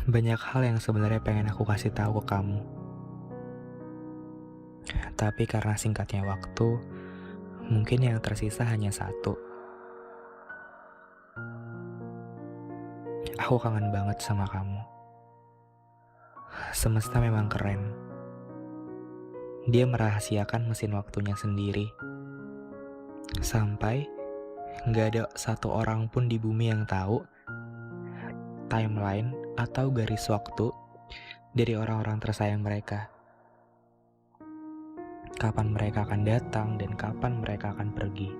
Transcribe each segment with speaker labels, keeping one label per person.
Speaker 1: Banyak hal yang sebenarnya pengen aku kasih tahu ke kamu. Tapi karena singkatnya waktu, mungkin yang tersisa hanya satu. Aku kangen banget sama kamu. Semesta memang keren. Dia merahasiakan mesin waktunya sendiri. Sampai nggak ada satu orang pun di bumi yang tahu timeline atau garis waktu dari orang-orang tersayang mereka. Kapan mereka akan datang dan kapan mereka akan pergi.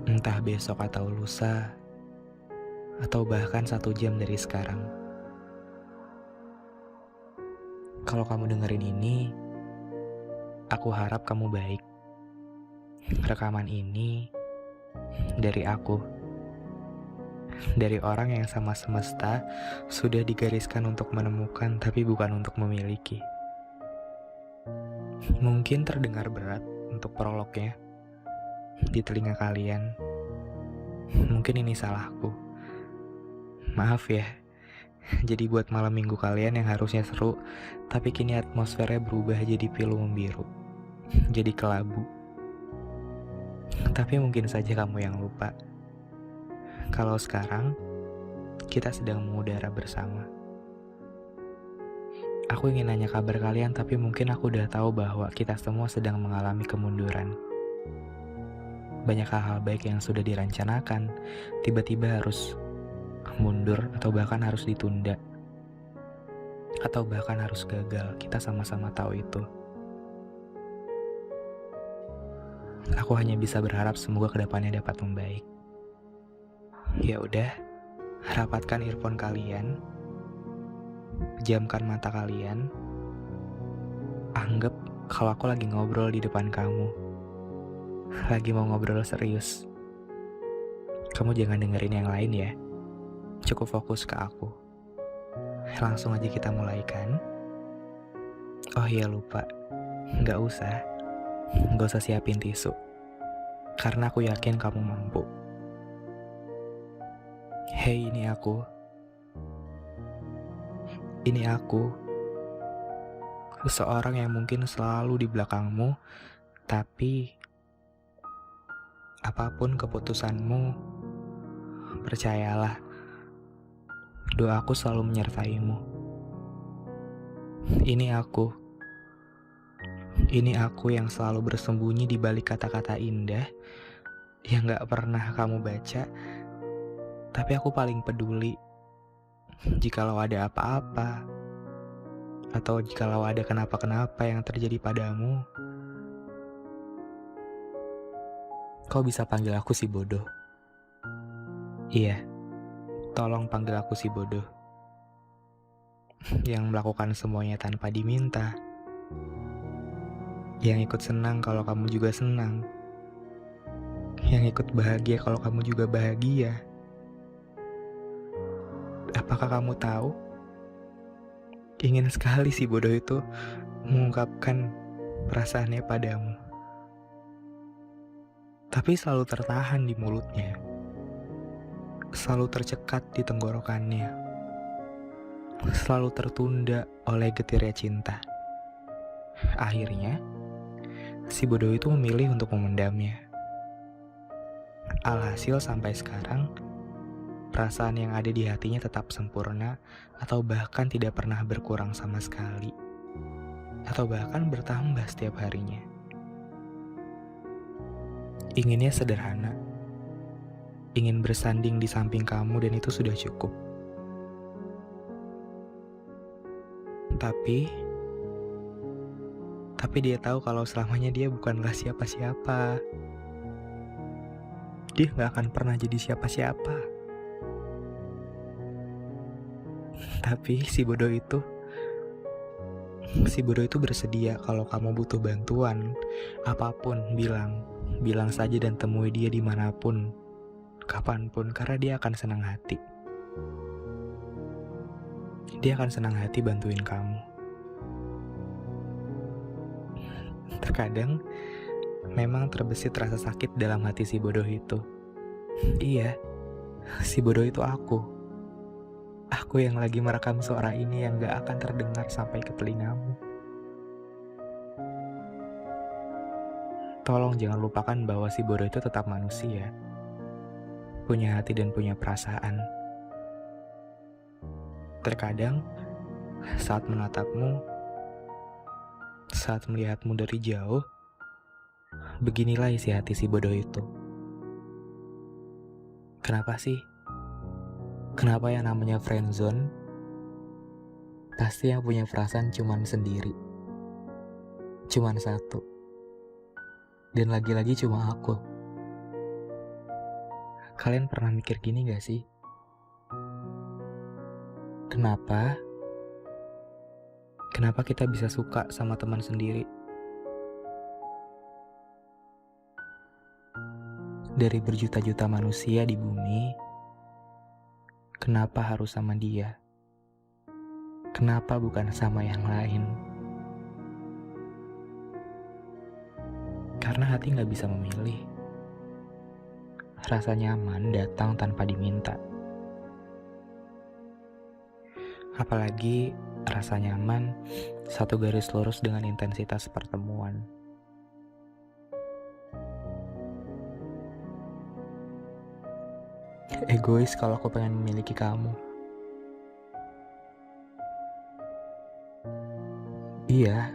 Speaker 1: Entah besok atau lusa, atau bahkan 1 jam dari sekarang. Kalau kamu dengerin ini, aku harap kamu baik. Rekaman ini dari aku, dari orang yang sama semesta sudah digariskan untuk menemukan tapi bukan untuk memiliki. Mungkin terdengar berat untuk prolognya di telinga kalian. Mungkin ini salahku. Maaf ya. Jadi buat malam minggu kalian yang harusnya seru, tapi kini atmosfernya berubah jadi pilu membiru. Jadi kelabu. Tapi mungkin saja kamu yang lupa. Kalau sekarang, kita sedang mengudara bersama. Aku ingin nanya kabar kalian, tapi mungkin aku udah tahu bahwa kita semua sedang mengalami kemunduran. Banyak hal-hal baik yang sudah direncanakan, tiba-tiba harus mundur atau bahkan harus ditunda. Atau bahkan harus gagal, kita sama-sama tahu itu. Aku hanya bisa berharap semoga kedepannya dapat membaik. Ya udah, rapatkan earphone kalian, pejamkan mata kalian, anggap kalau aku lagi ngobrol di depan kamu. Lagi mau ngobrol serius. Kamu jangan dengerin yang lain ya. Cukup fokus ke aku. Langsung aja kita mulai kan? Oh iya lupa, Gak usah siapin tisu. Karena aku yakin kamu mampu. Hei, ini aku. Ini aku. Seseorang yang mungkin selalu di belakangmu, tapi apapun keputusanmu, percayalah, doaku selalu menyertaimu. Ini aku. Ini aku yang selalu bersembunyi di balik kata-kata indah yang gak pernah kamu baca, tapi aku paling peduli jikalau ada apa-apa, atau jikalau ada kenapa-kenapa yang terjadi padamu. Kau bisa panggil aku si bodoh. Iya, tolong panggil aku si bodoh. Yang melakukan semuanya tanpa diminta. Yang ikut senang kalau kamu juga senang. Yang ikut bahagia kalau kamu juga bahagia. Apakah kamu tahu? Ingin sekali si bodoh itu mengungkapkan perasaannya padamu. Tapi selalu tertahan di mulutnya. Selalu tercekat di tenggorokannya. Selalu tertunda oleh getirnya cinta. Akhirnya, si bodoh itu memilih untuk memendamnya. Alhasil sampai sekarang, perasaan yang ada di hatinya tetap sempurna atau bahkan tidak pernah berkurang sama sekali. Atau bahkan bertambah setiap harinya. Inginnya sederhana. Ingin bersanding di samping kamu dan itu sudah cukup. Tapi dia tahu kalau selamanya dia bukanlah siapa-siapa. Dia gak akan pernah jadi siapa-siapa. Tapi si bodoh itu bersedia kalau kamu butuh bantuan, apapun bilang saja dan temui dia dimanapun, kapanpun, karena dia akan senang hati. Dia akan senang hati bantuin kamu. Terkadang memang terbesit rasa sakit dalam hati si bodoh itu. Iya, si bodoh itu aku. Aku yang lagi merekam suara ini yang gak akan terdengar sampai ke telingamu. Tolong jangan lupakan bahwa si bodoh itu tetap manusia. Punya hati dan punya perasaan. Terkadang, saat menatapmu, saat melihatmu dari jauh, beginilah isi hati si bodoh itu. Kenapa sih? Kenapa yang namanya friendzone? Pasti yang punya perasaan cuman sendiri. Cuman satu. Dan lagi-lagi cuma aku. Kalian pernah mikir gini gak sih? Kenapa? Kenapa kita bisa suka sama teman sendiri? Dari berjuta-juta manusia di bumi, kenapa harus sama dia? Kenapa bukan sama yang lain? Karena hati gak bisa memilih. Rasa nyaman datang tanpa diminta. Apalagi rasa nyaman satu garis lurus dengan intensitas pertemuan. Egois kalau aku pengen memiliki kamu. Iya,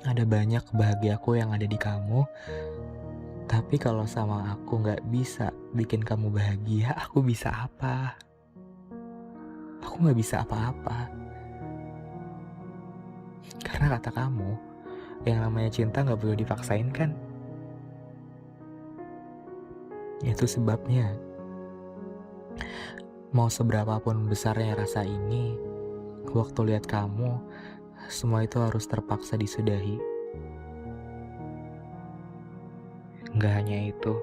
Speaker 1: ada banyak kebahagiaanku yang ada di kamu. Tapi kalau sama aku gak bisa bikin kamu bahagia, aku bisa apa? Aku gak bisa apa-apa. Karena kata kamu, yang namanya cinta gak perlu dipaksain kan? Itu sebabnya, mau seberapapun besarnya rasa ini, waktu lihat kamu, semua itu harus terpaksa disudahi. Gak hanya itu,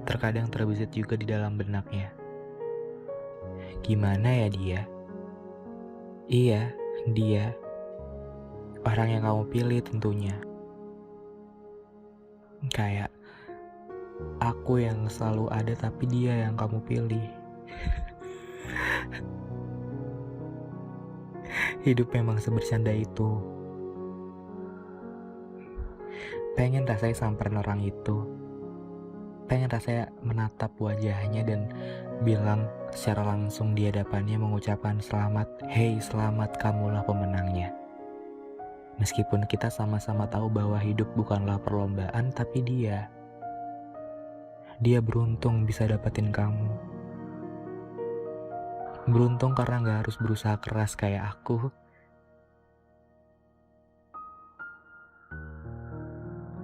Speaker 1: terkadang terbesit juga di dalam benaknya. Gimana ya dia? Iya, dia. Orang yang kamu pilih tentunya. Kayak aku yang selalu ada tapi dia yang kamu pilih. Hidup memang sebercanda itu. Pengen rasanya samper orang itu. Pengen rasanya menatap wajahnya dan bilang secara langsung di hadapannya, mengucapkan selamat. Hey, selamat, kamulah pemenangnya. Meskipun kita sama-sama tahu bahwa hidup bukanlah perlombaan, tapi dia beruntung bisa dapetin kamu. Beruntung karena gak harus berusaha keras kayak aku.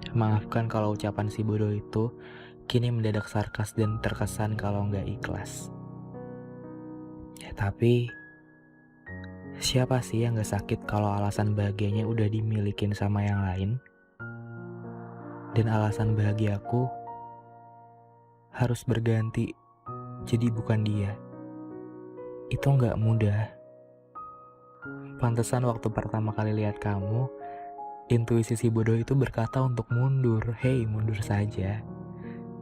Speaker 1: Maafkan kalau ucapan si bodoh itu kini mendadak sarkas dan terkesan kalau gak ikhlas. Ya, tapi siapa sih yang gak sakit kalau alasan bahagianya udah dimilikin sama yang lain? Dan alasan bahagiaku harus berganti jadi bukan dia. Itu gak mudah. Pantesan waktu pertama kali lihat kamu, intuisi si bodoh itu berkata untuk mundur. Hey, mundur saja.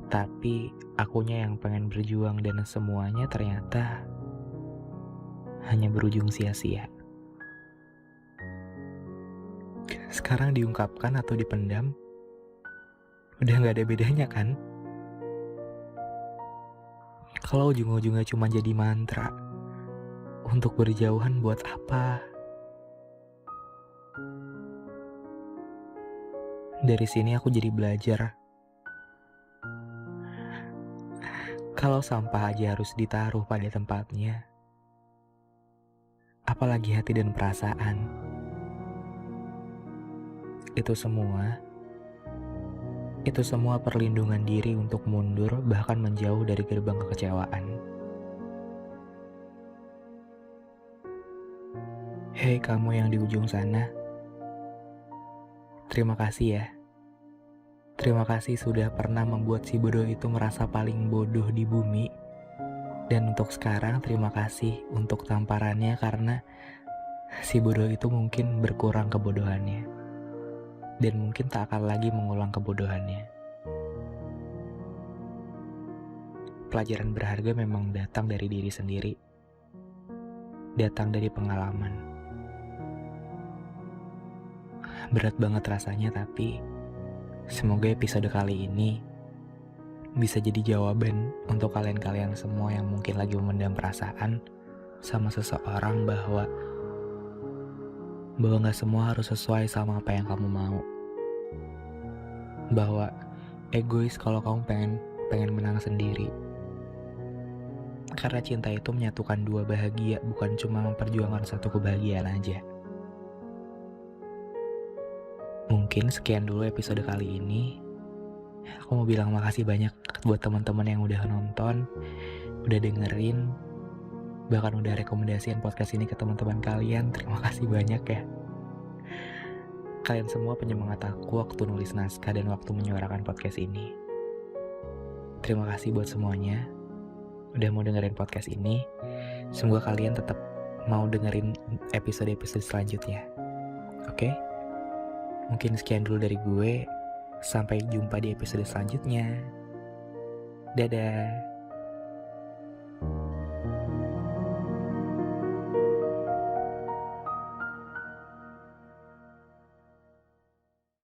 Speaker 1: Tapi akunya yang pengen berjuang dan semuanya ternyata hanya berujung sia-sia. Sekarang diungkapkan atau dipendam, udah gak ada bedanya kan? Kalau ujung-ujungnya cuma jadi mantra, untuk berjauhan buat apa? Dari sini aku jadi belajar. Kalau sampah aja harus ditaruh pada tempatnya, apalagi hati dan perasaan. Itu semua perlindungan diri untuk mundur, bahkan menjauh dari gerbang kekecewaan. Hei, kamu yang di ujung sana, terima kasih ya. Terima kasih sudah pernah membuat si bodoh itu merasa paling bodoh di bumi. Dan untuk sekarang terima kasih untuk tamparannya, karena si bodoh itu mungkin berkurang kebodohannya. Dan mungkin tak akan lagi mengulang kebodohannya. pelajaran berharga memang datang dari diri sendiri, datang dari pengalaman. Berat banget rasanya, tapi semoga episode kali ini bisa jadi jawaban untuk kalian-kalian semua yang mungkin lagi memendam perasaan sama seseorang bahwa gak semua harus sesuai sama apa yang kamu mau. Bahwa egois kalau kamu pengen menang sendiri. Karena cinta itu menyatukan dua bahagia, bukan cuma memperjuangkan satu kebahagiaan aja. Mungkin sekian dulu episode kali ini. Aku mau bilang makasih banyak buat teman-teman yang udah nonton, udah dengerin, bahkan udah rekomendasiin podcast ini ke teman-teman kalian. Terima kasih banyak ya. Kalian semua penyemangat aku waktu nulis naskah dan waktu menyuarakan podcast ini. Terima kasih buat semuanya udah mau dengerin podcast ini. Semoga kalian tetap mau dengerin episode-episode selanjutnya. Oke? Mungkin sekian dulu dari gue. Sampai jumpa di episode selanjutnya. Dadah.